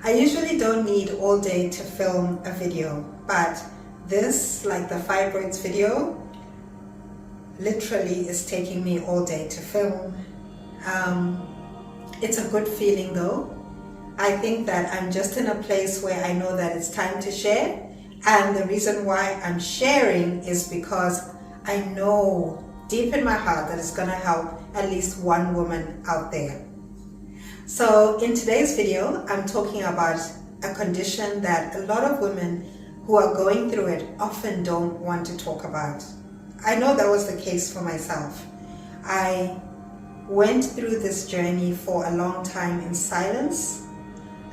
I usually don't need all day to film a video, but this, like the fibroids video, literally is taking me all day to film. It's a good feeling though. I think that I'm just in a place where I know that it's time to share, and the reason why I'm sharing is because I know deep in my heart that it's going to help at least one woman out there. So in today's video, I'm talking about a condition that a lot of women who are going through it often don't want to talk about. I know that was the case for myself. I went through this journey for a long time in silence,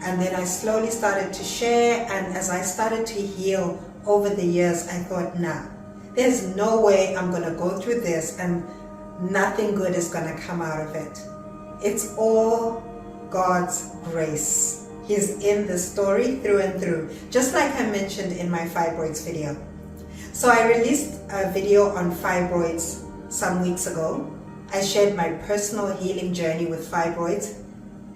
and then I slowly started to share, and as I started to heal over the years, I thought, nah, there's no way I'm going to go through this and nothing good is going to come out of it. It's all God's grace. He's in the story through and through, just like I mentioned in my fibroids video. So I released a video on fibroids some weeks ago. I shared my personal healing journey with fibroids.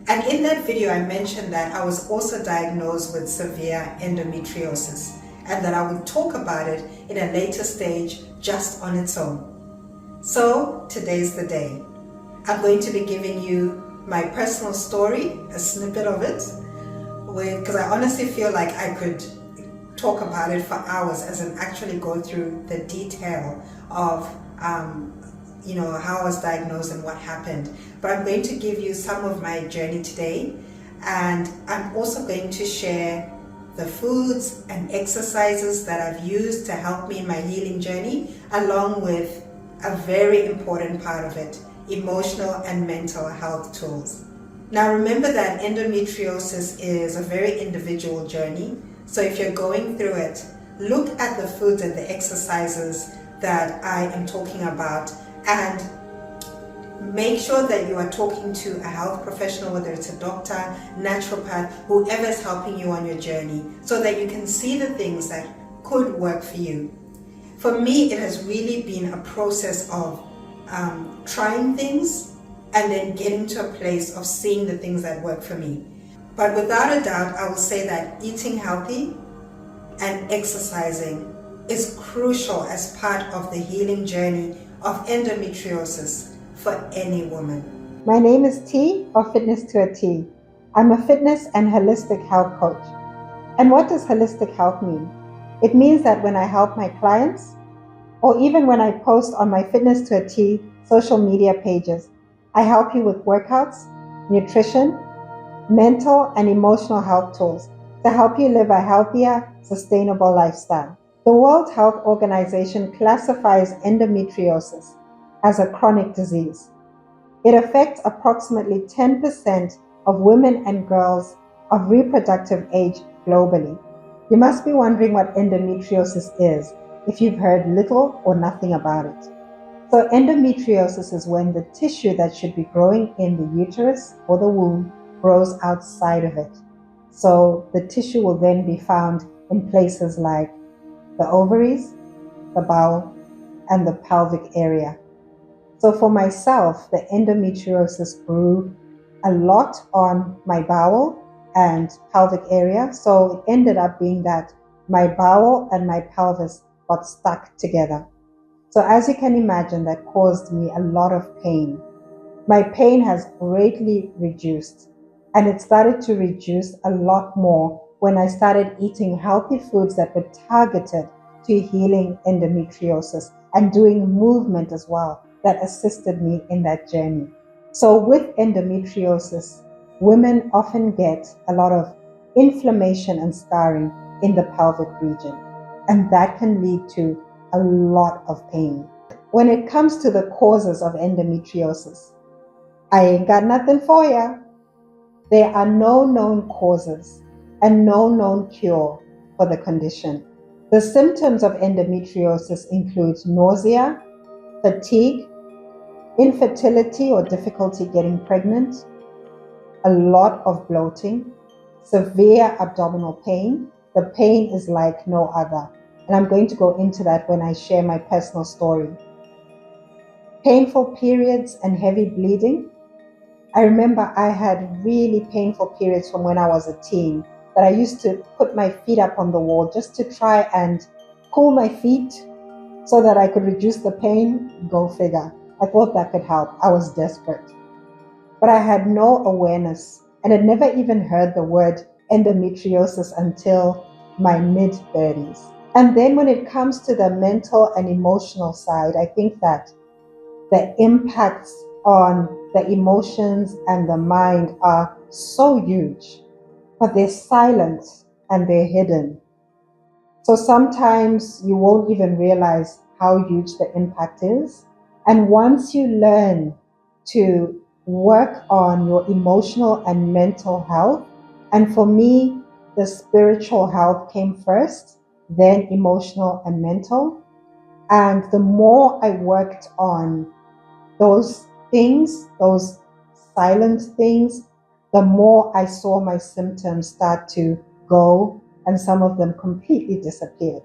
And in that video, I mentioned that I was also diagnosed with severe endometriosis, and that I would talk about it in a later stage just on its own. So today's the day. I'm going to be giving you my personal story, a snippet of it, because I honestly feel like I could talk about it for hours as in actually go through the detail of how I was diagnosed and what happened. But I'm going to give you some of my journey today, and I'm also going to share the foods and exercises that I've used to help me in my healing journey, along with a very important part of it, emotional and mental health tools. Now remember that endometriosis is a very individual journey, so if you're going through it, look at the foods and the exercises that I am talking about, and make sure that you are talking to a health professional, whether it's a doctor, naturopath, whoever is helping you on your journey, so that you can see the things that could work for you. For me, it has really been a process of trying things and then getting to a place of seeing the things that work for me. But without a doubt, I will say that eating healthy and exercising is crucial as part of the healing journey of endometriosis for any woman. My name is T, or Fitness to a T. I'm a fitness and holistic health coach. And what does holistic health mean? It means that when I help my clients, or even when I post on my Fitness to a T social media pages, I help you with workouts, nutrition, mental and emotional health tools to help you live a healthier, sustainable lifestyle. The World Health Organization classifies endometriosis as a chronic disease. It affects approximately 10% of women and girls of reproductive age globally. You must be wondering what endometriosis is if you've heard little or nothing about it. So endometriosis is when the tissue that should be growing in the uterus or the womb grows outside of it. So the tissue will then be found in places like the ovaries, the bowel, and the pelvic area. So for myself, the endometriosis grew a lot on my bowel and pelvic area. So it ended up being that my bowel and my pelvis got stuck together. So as you can imagine, that caused me a lot of pain. My pain has greatly reduced, and it started to reduce a lot more when I started eating healthy foods that were targeted to healing endometriosis and doing movement as well that assisted me in that journey. So with endometriosis, women often get a lot of inflammation and scarring in the pelvic region, and that can lead to a lot of pain. When it comes to the causes of endometriosis, I ain't got nothing for ya. There are no known causes and no known cure for the condition. The symptoms of endometriosis include nausea, fatigue, infertility or difficulty getting pregnant, a lot of bloating, severe abdominal pain. The pain is like no other. And I'm going to go into that when I share my personal story. Painful periods and heavy bleeding, I remember I had really painful periods from when I was a teen, that I used to put my feet up on the wall just to try and cool my feet so that I could reduce the pain. Go figure. I thought that could help. I was desperate. But I had no awareness and had never even heard the word endometriosis until my mid-30s. And then when it comes to the mental and emotional side, I think that the impacts on the emotions and the mind are so huge, but they're silent and they're hidden. So sometimes you won't even realize how huge the impact is. And once you learn to work on your emotional and mental health, and for me, the spiritual health came first, then emotional and mental. And the more I worked on those things, those silent things, the more I saw my symptoms start to go, and some of them completely disappeared.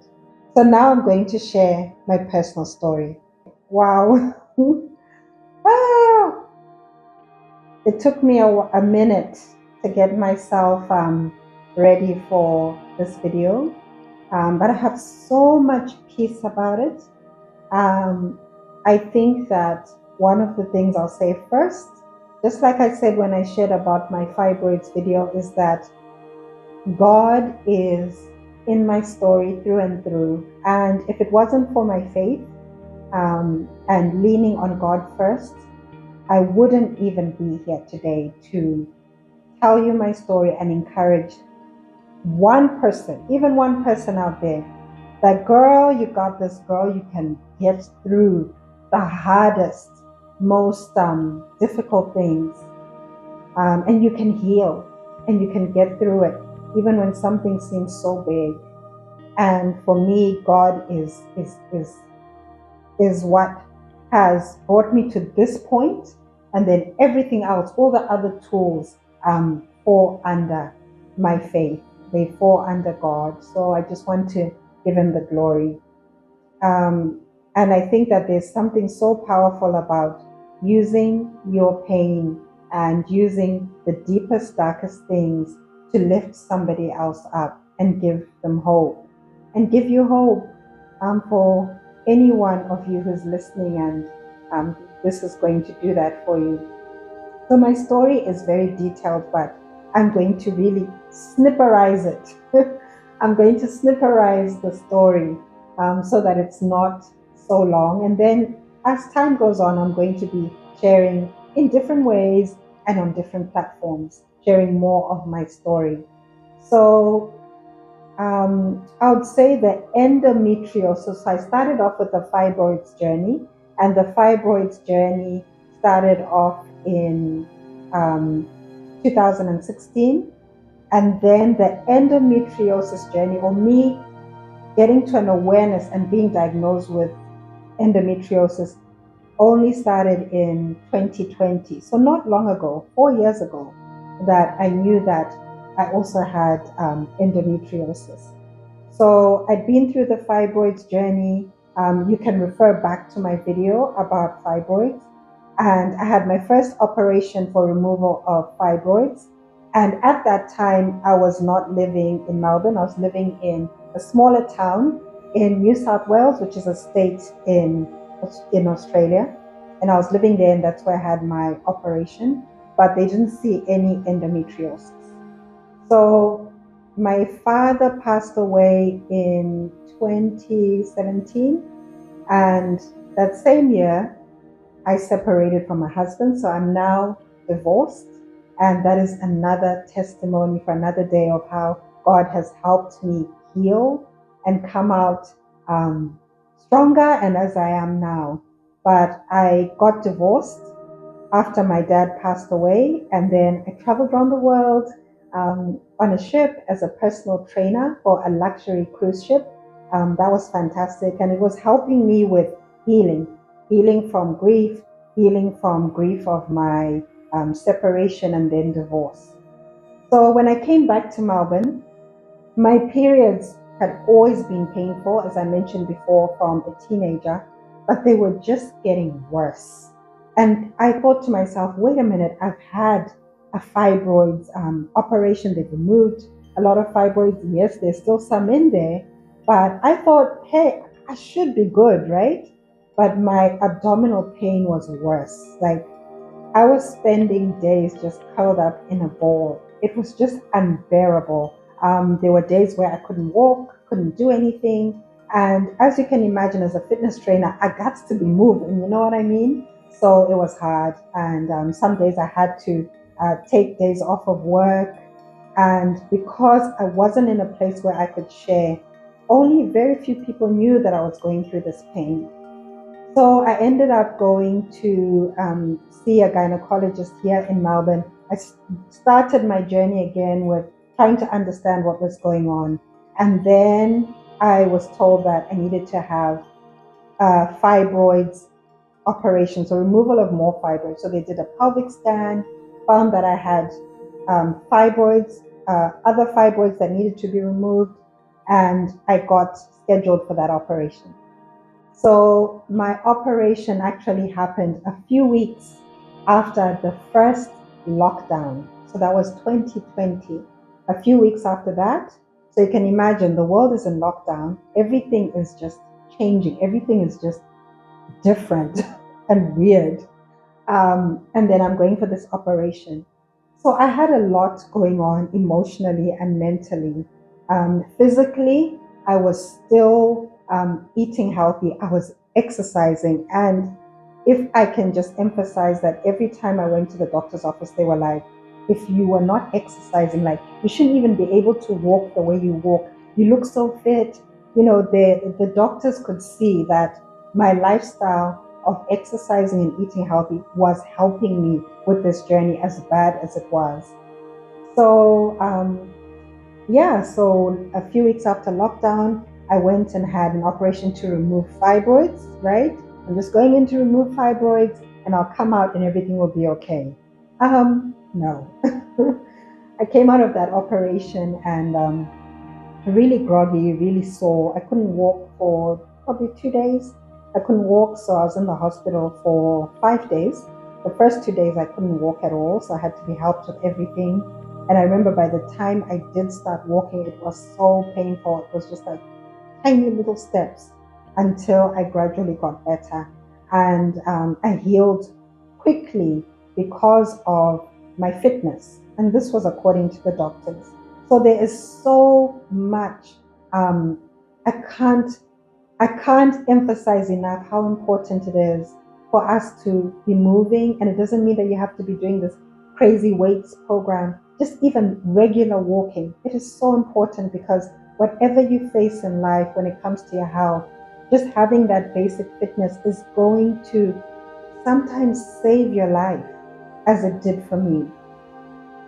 So now I'm going to share my personal story. Wow. Ah, it took me a minute to get myself ready for this video, but I have so much peace about it. I think that one of the things I'll say first, just like I said when I shared about my fibroids video, is that God is in my story through and through. And if it wasn't for my faith and leaning on God first, I wouldn't even be here today to tell you my story and encourage one person, even one person out there, that girl, you got this, girl, you can get through the hardest, most difficult things, and you can heal and you can get through it, even when something seems so big. And for me, God is what has brought me to this point, and then everything else, all the other tools, fall under my faith. They fall under God. So I just want to give Him the glory. And I think that there's something so powerful about using your pain and using the deepest, darkest things to lift somebody else up and give them hope, and give you hope for any one of you who's listening, and this is going to do that for you. So my story is very detailed, but I'm going to really snipperize it. I'm going to snipperize the story so that it's not so long. And then as time goes on, I'm going to be sharing in different ways and on different platforms, sharing more of my story. So I would say the endometriosis. I started off with the fibroids journey, and the fibroids journey started off in 2016. And then the endometriosis journey, or me getting to an awareness and being diagnosed with endometriosis, only started in 2020. So not long ago, 4 years ago, that I knew that I also had endometriosis. So I'd been through the fibroids journey. You can refer back to my video about fibroids. And I had my first operation for removal of fibroids. And at that time, I was not living in Melbourne. I was living in a smaller town in New South Wales, which is a state in Australia. And I was living there, and that's where I had my operation. But they didn't see any endometriosis. So my father passed away in 2017. And that same year, I separated from my husband. So I'm now divorced. And that is another testimony for another day of how God has helped me heal and come out stronger and as I am now. But I got divorced after my dad passed away, and then I traveled around the world on a ship as a personal trainer for a luxury cruise ship. That was fantastic, and it was helping me with healing from grief, healing from grief of my separation and then divorce. So when I came back to Melbourne, my periods had always been painful, as I mentioned before, from a teenager, but they were just getting worse. And I thought to myself, wait a minute, I've had a fibroids operation. They've removed a lot of fibroids. Yes, there's still some in there, but I thought, hey, I should be good, right? But my abdominal pain was worse. Like, I was spending days just curled up in a ball. It was just unbearable. There were days where I couldn't walk, couldn't do anything. And as you can imagine, as a fitness trainer, I got to be moving, you know what I mean? So it was hard. And some days I had to take days off of work. And because I wasn't in a place where I could share, only very few people knew that I was going through this pain. So I ended up going to see a gynecologist here in Melbourne. I started my journey again with trying to understand what was going on. And then I was told that I needed to have fibroids operation, so removal of more fibroids. So they did a pelvic scan, found that I had fibroids, other fibroids that needed to be removed, and I got scheduled for that operation. So my operation actually happened a few weeks after the first lockdown. So that was 2020. A few weeks after that. So you can imagine the world is in lockdown. Everything is just changing. Everything is just different and weird. And then I'm going for this operation. So I had a lot going on emotionally and mentally. Physically, I was still eating healthy. I was exercising. And if I can just emphasize that every time I went to the doctor's office, they were like, if you were not exercising, like you shouldn't even be able to walk the way you walk. You look so fit. You know, the doctors could see that my lifestyle of exercising and eating healthy was helping me with this journey, as bad as it was. So, so a few weeks after lockdown, I went and had an operation to remove fibroids, right? I'm just going in to remove fibroids and I'll come out and everything will be okay. No. I came out of that operation and really groggy, really sore. I couldn't walk for probably 2 days. I couldn't walk, so I was in the hospital for 5 days. The first 2 days I couldn't walk at all, so I had to be helped with everything. And I remember by the time I did start walking, it was so painful. It was just like tiny little steps until I gradually got better. And I healed quickly because of my fitness. And this was according to the doctors. So there is so much. I can't emphasize enough how important it is for us to be moving. And it doesn't mean that you have to be doing this crazy weights program. Just even regular walking. It is so important because whatever you face in life when it comes to your health, just having that basic fitness is going to sometimes save your life, as it did for me.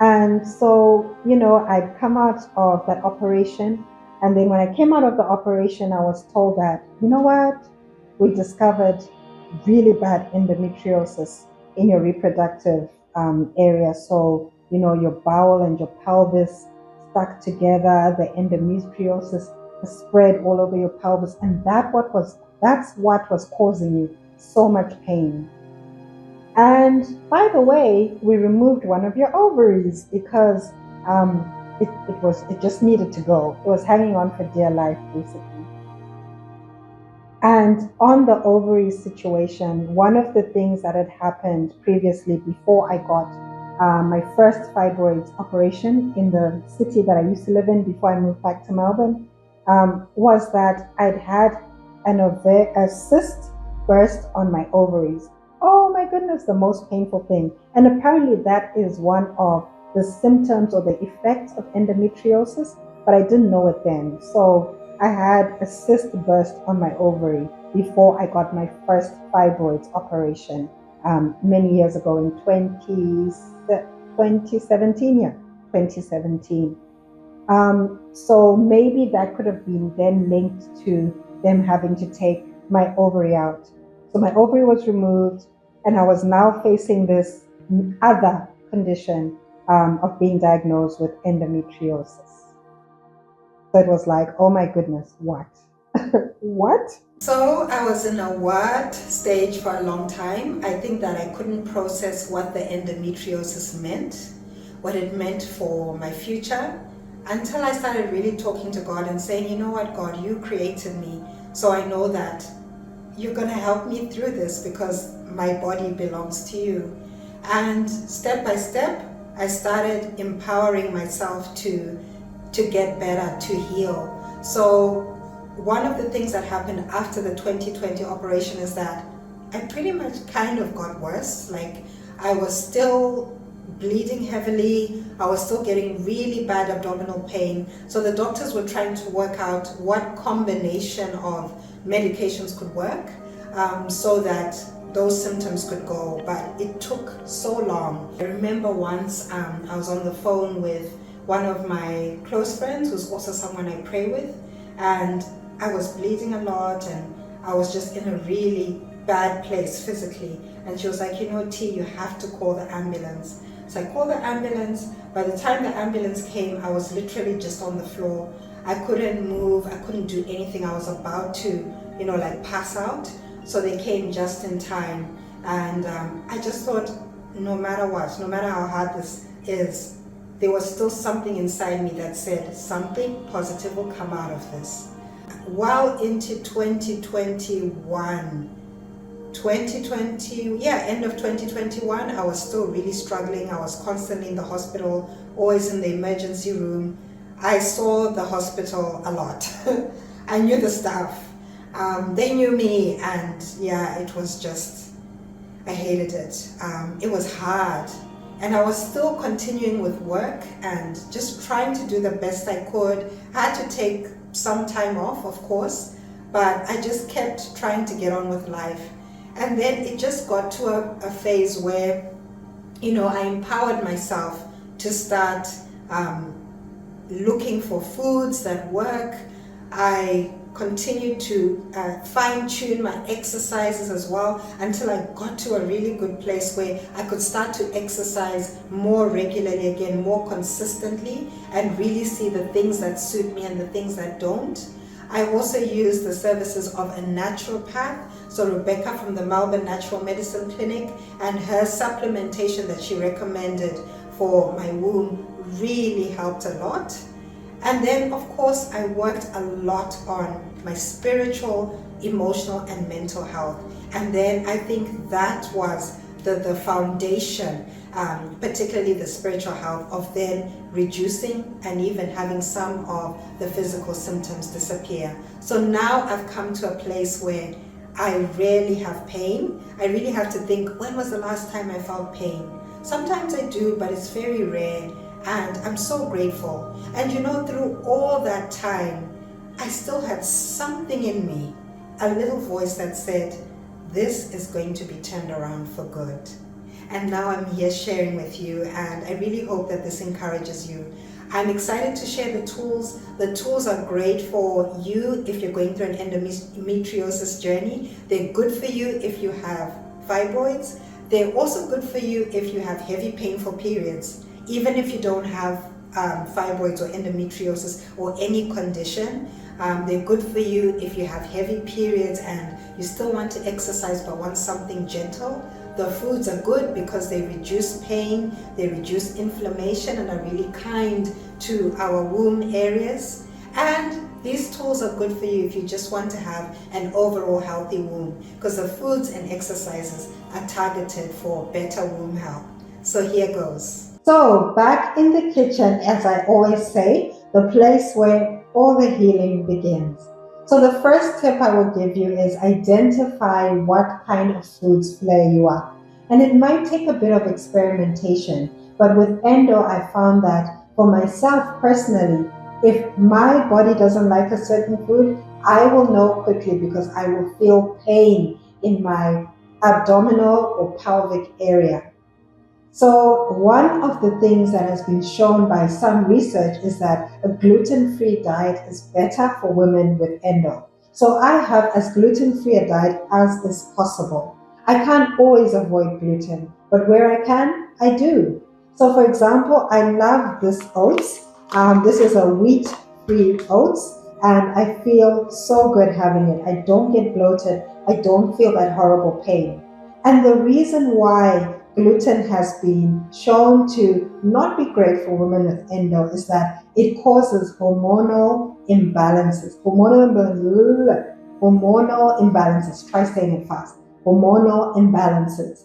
And so, I'd come out of that operation. And then when I came out of the operation, I was told that, you know what? We discovered really bad endometriosis in your reproductive area. So, your bowel and your pelvis stuck together, the endometriosis spread all over your pelvis. And that's what was causing you so much pain. And by the way, we removed one of your ovaries because it just needed to go. It was hanging on for dear life, basically. And on the ovary situation, one of the things that had happened previously before I got my first fibroids operation in the city that I used to live in before I moved back to Melbourne, was that I'd had a cyst burst on my ovaries. Oh my goodness, the most painful thing. And apparently that is one of the symptoms or the effects of endometriosis, but I didn't know it then. So I had a cyst burst on my ovary before I got my first fibroids operation many years ago in 2017. Yeah, 2017. So maybe that could have been then linked to them having to take my ovary out. So my ovary was removed, and I was now facing this other condition of being diagnosed with endometriosis. So it was like, oh my goodness, what? What? So I was in a what stage for a long time. I think that I couldn't process what the endometriosis meant, what it meant for my future, until I started really talking to God and saying, you know what, God, you created me. So I know that you're going to help me through this because my body belongs to you. And step by step, I started empowering myself to get better, to heal. So one of the things that happened after the 2020 operation is that I pretty much kind of got worse. Like, I was still bleeding heavily. I was still getting really bad abdominal pain. So the doctors were trying to work out what combination of medications could work so that those symptoms could go. But it took so long. I remember once I was on the phone with one of my close friends, who's also someone I pray with, and I was bleeding a lot and I was just in a really bad place physically. And she was like, you know, T, you have to call the ambulance. So I called the ambulance. By the time the ambulance came, I was literally just on the floor. I couldn't move, I couldn't do anything. I was about to, like pass out. So they came just in time. And I just thought, no matter what, no matter how hard this is, there was still something inside me that said something positive will come out of this. Well into 2021, end of 2021, I was still really struggling. I was constantly in the hospital, always in the emergency room. I saw the hospital a lot. I knew the staff. They knew me, and it was just, I hated it. It was hard. And I was still continuing with work and just trying to do the best I could. I had to take some time off, of course, but I just kept trying to get on with life. And then it just got to a phase where, I empowered myself to start looking for foods that work. I continued to fine-tune my exercises as well until I got to a really good place where I could start to exercise more regularly again, more consistently, and really see the things that suit me and the things that don't. I also use the services of a naturopath. So Rebecca from the Melbourne Natural Medicine Clinic, and her supplementation that she recommended for my womb really helped a lot. And then, of course, I worked a lot on my spiritual, emotional, and mental health. And then I think that was the foundation, particularly the spiritual health, of then reducing and even having some of the physical symptoms disappear. So now I've come to a place where I rarely have pain. I really have to think, when was the last time I felt pain? Sometimes I do, but it's very rare. And I'm so grateful. And through all that time, I still had something in me, a little voice that said, this is going to be turned around for good. And now I'm here sharing with you, and I really hope that this encourages you. I'm excited to share the tools. The tools are great for you if you're going through an endometriosis journey. They're good for you if you have fibroids. They're also good for you if you have heavy, painful periods. Even if you don't have fibroids or endometriosis or any condition, they're good for you if you have heavy periods and you still want to exercise but want something gentle. The foods are good because they reduce pain, they reduce inflammation, and are really kind to our womb areas. And these tools are good for you if you just want to have an overall healthy womb, because the foods and exercises are targeted for better womb health. So here goes. So, back in the kitchen, as I always say, the place where all the healing begins. So, the first tip I will give you is identify what kind of foods flare you up. And it might take a bit of experimentation, but with endo, I found that for myself personally, if my body doesn't like a certain food, I will know quickly because I will feel pain in my abdominal or pelvic area. So one of the things that has been shown by some research is that a gluten-free diet is better for women with endo. So I have as gluten-free a diet as is possible. I can't always avoid gluten, but where I can, I do. So for example, I love this oats. This is a wheat-free oats. and I feel so good having it. I don't get bloated. I don't feel that horrible pain. And the reason why gluten has been shown to not be great for women with endo is that it causes hormonal imbalances. Hormonal imbalances. Try saying it fast. Hormonal imbalances.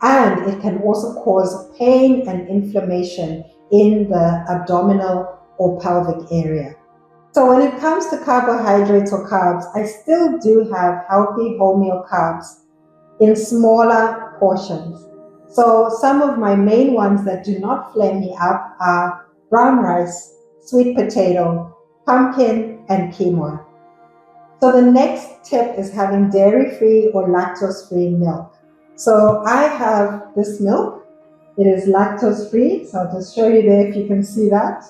And it can also cause pain and inflammation in the abdominal or pelvic area. So when it comes to carbohydrates or carbs, I still do have healthy wholemeal carbs in smaller portions. So some of my main ones that do not flame me up are brown rice, sweet potato, pumpkin, and quinoa. So the next tip is having dairy-free or lactose-free milk. So I have this milk. It is lactose-free, so I'll just show you there if you can see that.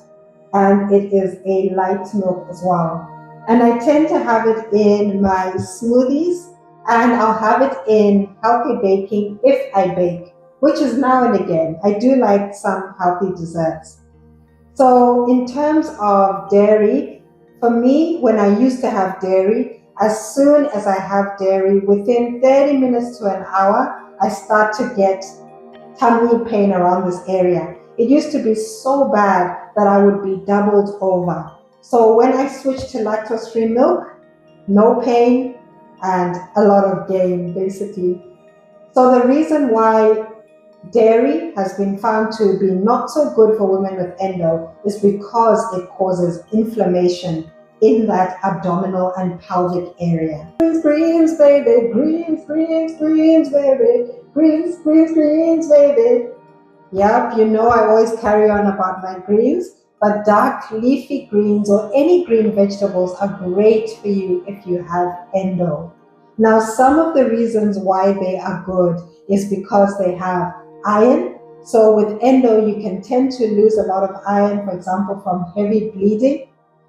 And it is a light milk as well. And I tend to have it in my smoothies, and I'll have it in healthy baking if I bake, which is now and again. I do like some healthy desserts. So in terms of dairy, for me, when I used to have dairy, as soon as I have dairy, within 30 minutes to an hour, I start to get tummy pain around this area. It used to be so bad that I would be doubled over. So when I switched to lactose-free milk, no pain and a lot of gain, basically. So the reason why dairy has been found to be not so good for women with endo is because it causes inflammation in that abdominal and pelvic area. Greens, greens, baby, greens, greens, greens, baby, greens, greens, greens, baby. Yep, you know I always carry on about my greens, but dark leafy greens or any green vegetables are great for you if you have endo. Now, some of the reasons why they are good is because they have iron. So with endo, you can tend to lose a lot of iron, for example, from heavy bleeding.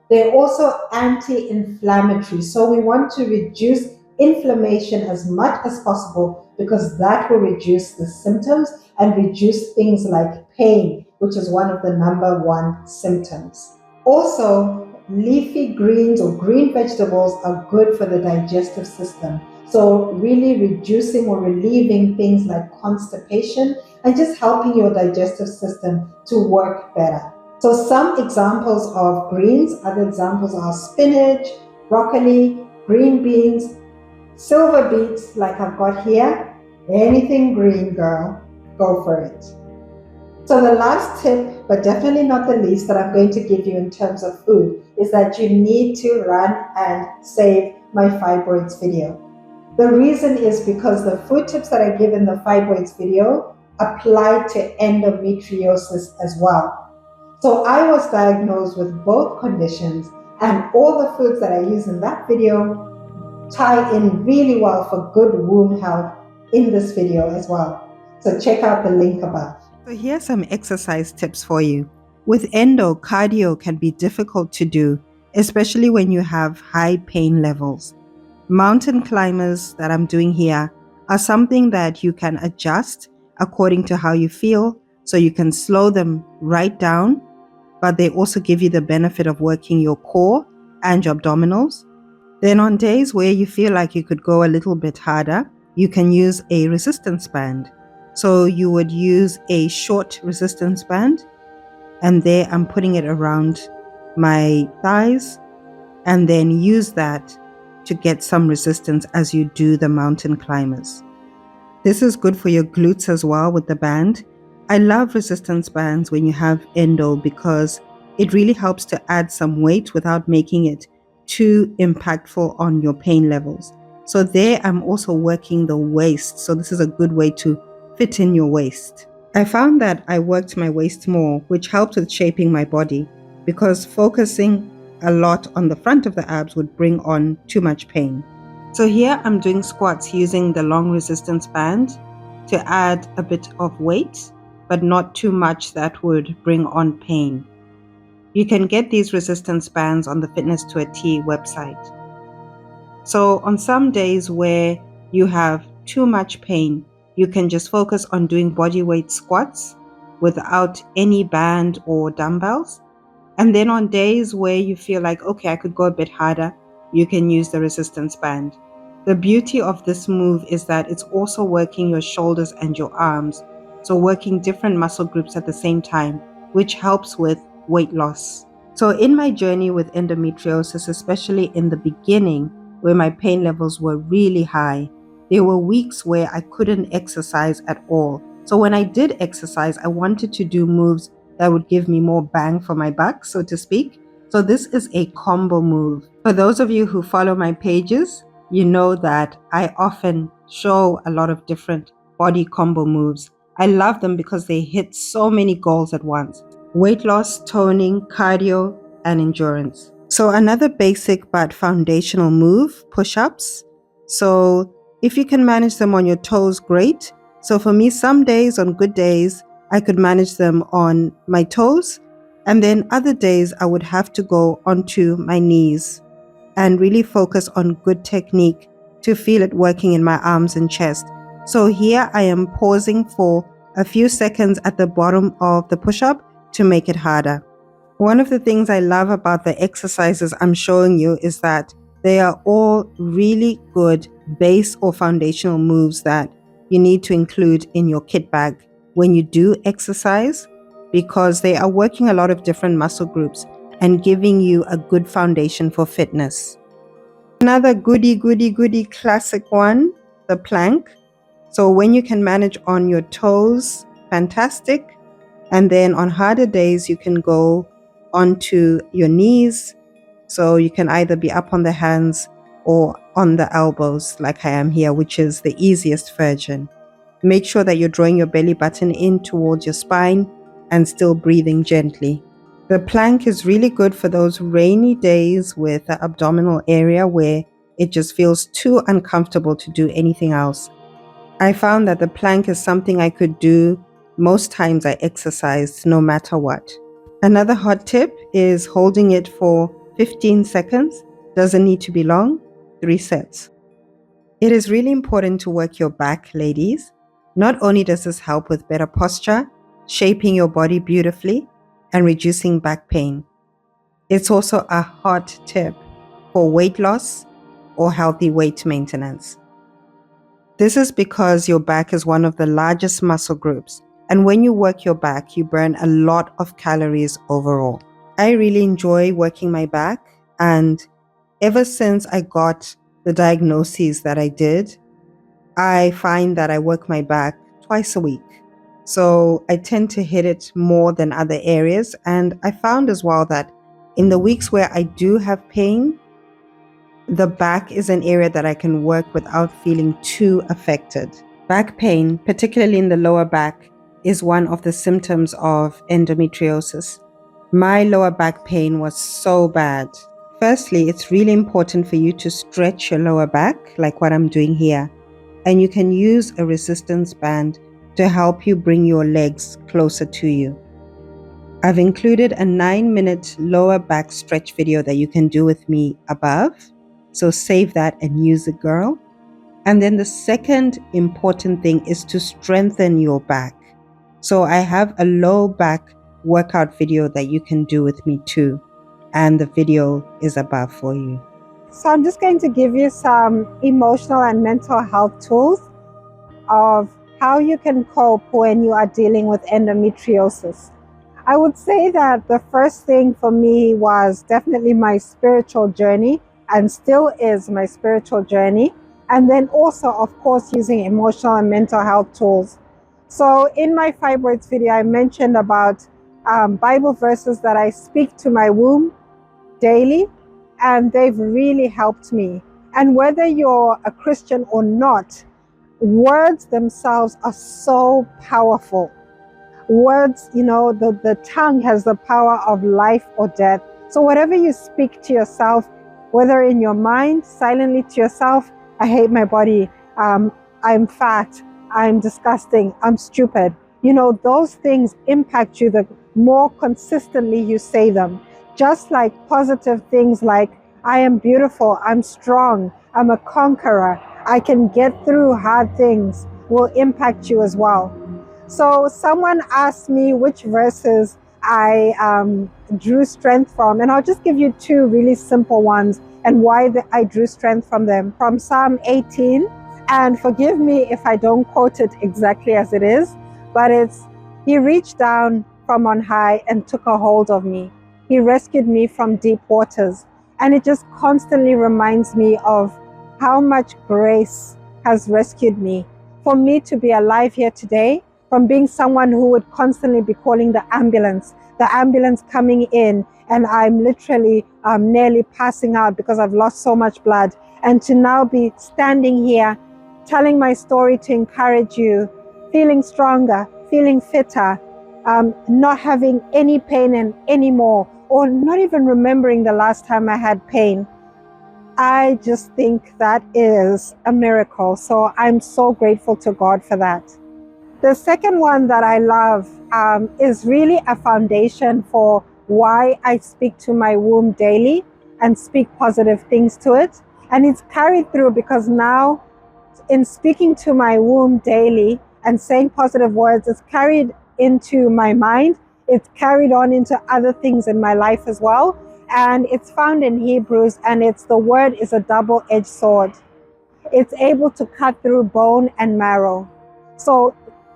They're also anti-inflammatory. So we want to reduce inflammation as much as possible because that will reduce the symptoms and reduce things like pain, which is one of the number one symptoms. Also, leafy greens or green vegetables are good for the digestive system. So really reducing or relieving things like constipation and just helping your digestive system to work better. So some examples of greens, other examples are spinach, broccoli, green beans, silver beets like I've got here. Anything green, girl, go for it. So the last tip, but definitely not the least, that I'm going to give you in terms of food is that you need to run and save my fibroids video. The reason is because the food tips that I give in the fibroids video apply to endometriosis as well. So I was diagnosed with both conditions, and all the foods that I use in that video tie in really well for good womb health in this video as well. So check out the link above. So here's some exercise tips for you. With endo, cardio can be difficult to do, especially when you have high pain levels. Mountain climbers that I'm doing here are something that you can adjust according to how you feel, so you can slow them right down, but they also give you the benefit of working your core and your abdominals. Then on days where you feel like you could go a little bit harder, you can use a resistance band. So you would use a short resistance band, and there I'm putting it around my thighs, and then use that to get some resistance as you do the mountain climbers. This is good for your glutes as well with the band. I love resistance bands when you have endo because it really helps to add some weight without making it too impactful on your pain levels. So there I'm also working the waist. So this is a good way to fit in your waist. I found that I worked my waist more, which helped with shaping my body because focusing a lot on the front of the abs would bring on too much pain. So here I'm doing squats using the long resistance band to add a bit of weight, but not too much that would bring on pain. You can get these resistance bands on the Fitness to a T website. So on some days where you have too much pain, you can just focus on doing body weight squats without any band or dumbbells. And then on days where you feel like, okay, I could go a bit harder, you can use the resistance band. The beauty of this move is that it's also working your shoulders and your arms, so working different muscle groups at the same time, which helps with weight loss. So in my journey with endometriosis, especially in the beginning, where my pain levels were really high, there were weeks where I couldn't exercise at all. So when I did exercise, I wanted to do moves that would give me more bang for my buck, so to speak. So this is a combo move. For those of you who follow my pages, you know that I often show a lot of different body combo moves. I love them because they hit so many goals at once: weight loss, toning, cardio, and endurance. So another basic but foundational move, push-ups. So if you can manage them on your toes, great. So for me, some days, on good days, I could manage them on my toes, and then other days I would have to go onto my knees and really focus on good technique to feel it working in my arms and chest. So here I am pausing for a few seconds at the bottom of the push-up to make it harder. One of the things I love about the exercises I'm showing you is that they are all really good base or foundational moves that you need to include in your kit bag when you do exercise, because they are working a lot of different muscle groups and giving you a good foundation for fitness. Another goody classic one, the plank. So when you can manage on your toes, fantastic. And then on harder days, you can go onto your knees. So you can either be up on the hands or on the elbows like I am here, which is the easiest version. Make sure that you're drawing your belly button in towards your spine and still breathing gently. The plank is really good for those rainy days with the abdominal area where it just feels too uncomfortable to do anything else. I found that the plank is something I could do most times I exercised, no matter what. Another hot tip is holding it for 15 seconds. Doesn't need to be long, 3 sets. It is really important to work your back, ladies. Not only does this help with better posture, shaping your body beautifully, and reducing back pain, it's also a hot tip for weight loss or healthy weight maintenance. This is because your back is one of the largest muscle groups, and when you work your back, you burn a lot of calories overall. I really enjoy working my back, and ever since I got the diagnoses that I did, I find that I work my back twice a week. So I tend to hit it more than other areas, and I found as well that in the weeks where I do have pain, the back is an area that I can work without feeling too affected. Back pain, particularly in the lower back, is one of the symptoms of endometriosis. My lower back pain was so bad. Firstly, it's really important for you to stretch your lower back, like what I'm doing here. And you can use a resistance band to help you bring your legs closer to you. I've included a 9-minute lower back stretch video that you can do with me above. So save that and use it, girl. And then the second important thing is to strengthen your back. So I have a low back workout video that you can do with me too. And the video is above for you. So I'm just going to give you some emotional and mental health tools of how you can cope when you are dealing with endometriosis. I would say that the first thing for me was definitely my spiritual journey, and still is my spiritual journey. And then also, of course, using emotional and mental health tools. So in my fibroids video, I mentioned about Bible verses that I speak to my womb daily, and they've really helped me. And whether you're a Christian or not, words themselves are so powerful. Words, the tongue has the power of life or death. So whatever you speak to yourself, whether in your mind, silently to yourself, I hate my body, I'm fat, I'm disgusting, I'm stupid. Those things impact you the more consistently you say them. Just like positive things like, I am beautiful, I'm strong, I'm a conqueror, I can get through hard things, will impact you as well. So someone asked me which verses I drew strength from, and I'll just give you two really simple ones and why I drew strength from them. From Psalm 18, and forgive me if I don't quote it exactly as it is, but it's, He reached down from on high and took a hold of me. He rescued me from deep waters. And it just constantly reminds me of how much grace has rescued me. For me to be alive here today, from being someone who would constantly be calling the ambulance coming in, and I'm literally nearly passing out because I've lost so much blood, and to now be standing here, telling my story to encourage you, feeling stronger, feeling fitter, not having any pain anymore, or not even remembering the last time I had pain. I just think that is a miracle. So I'm so grateful to God for that. The second one that I love is really a foundation for why I speak to my womb daily and speak positive things to it. And it's carried through because now, in speaking to my womb daily and saying positive words, it's carried into my mind. It's carried on into other things in my life as well. And it's found in Hebrews, and the word is a double-edged sword. It's able to cut through bone and marrow. So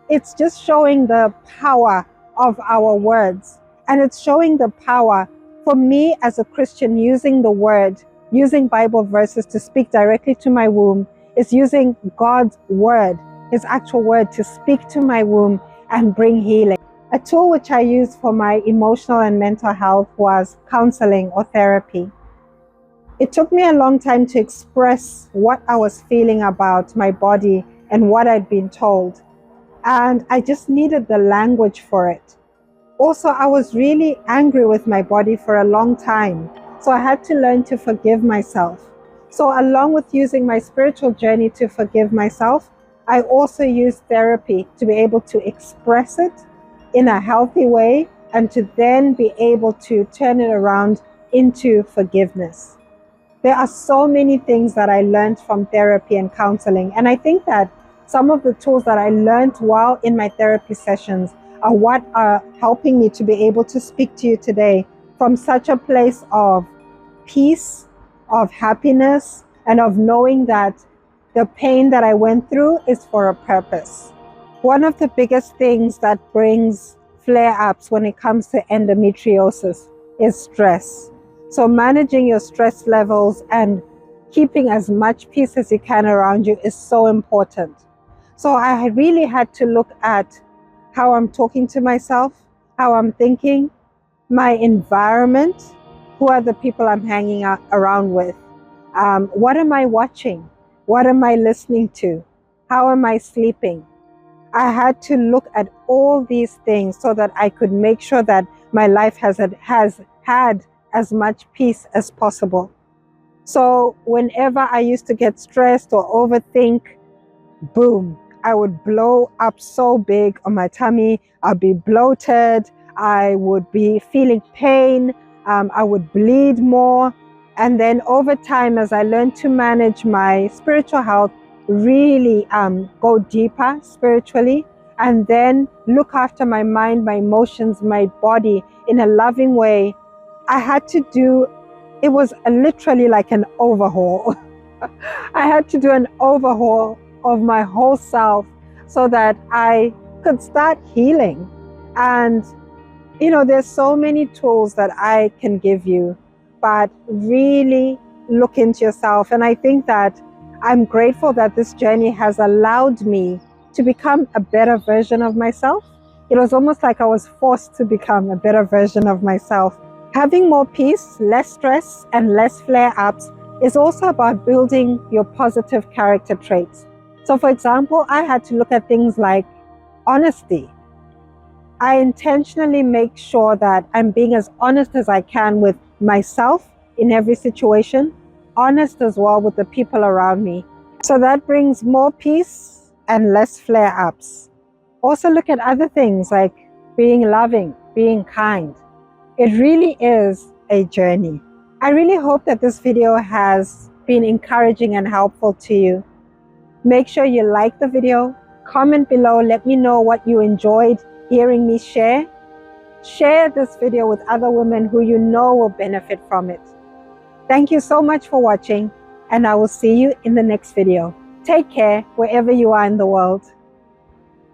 it's just showing the power of our words. And it's showing the power for me as a Christian, using the word, using Bible verses to speak directly to my womb, is using God's word, His actual word, to speak to my womb and bring healing. A tool which I used for my emotional and mental health was counseling or therapy. It took me a long time to express what I was feeling about my body and what I'd been told. And I just needed the language for it. Also, I was really angry with my body for a long time. So I had to learn to forgive myself. So along with using my spiritual journey to forgive myself, I also used therapy to be able to express it in a healthy way and to then be able to turn it around into forgiveness. There are so many things that I learned from therapy and counseling. And I think that some of the tools that I learned while in my therapy sessions are what are helping me to be able to speak to you today from such a place of peace, of happiness, and of knowing that the pain that I went through is for a purpose. One of the biggest things that brings flare-ups when it comes to endometriosis is stress. So managing your stress levels and keeping as much peace as you can around you is so important. So I really had to look at how I'm talking to myself, how I'm thinking, my environment, who are the people I'm hanging out around with, what am I watching, what am I listening to, how am I sleeping. I had to look at all these things so that I could make sure that my life has had as much peace as possible. So whenever I used to get stressed or overthink, boom, I would blow up so big on my tummy. I'd be bloated. I would be feeling pain. I would bleed more. And then over time, as I learned to manage my spiritual health, really go deeper spiritually, and then look after my mind, my emotions, my body in a loving way, I had to do, it was literally like an overhaul. I had to do an overhaul of my whole self so that I could start healing. And, you know, there's so many tools that I can give you, but really look into yourself. And I think that I'm grateful that this journey has allowed me to become a better version of myself. It was almost like I was forced to become a better version of myself. Having more peace, less stress, and less flare-ups is also about building your positive character traits. So for example, I had to look at things like honesty. I intentionally make sure that I'm being as honest as I can with myself in every situation, honest as well with the people around me. So that brings more peace and less flare-ups. Also look at other things like being loving, being kind. It really is a journey. I really hope that this video has been encouraging and helpful to you. Make sure you like the video, comment below, let me know what you enjoyed hearing me share. Share this video with other women who you know will benefit from it. Thank you so much for watching, and I will see you in the next video. Take care wherever you are in the world.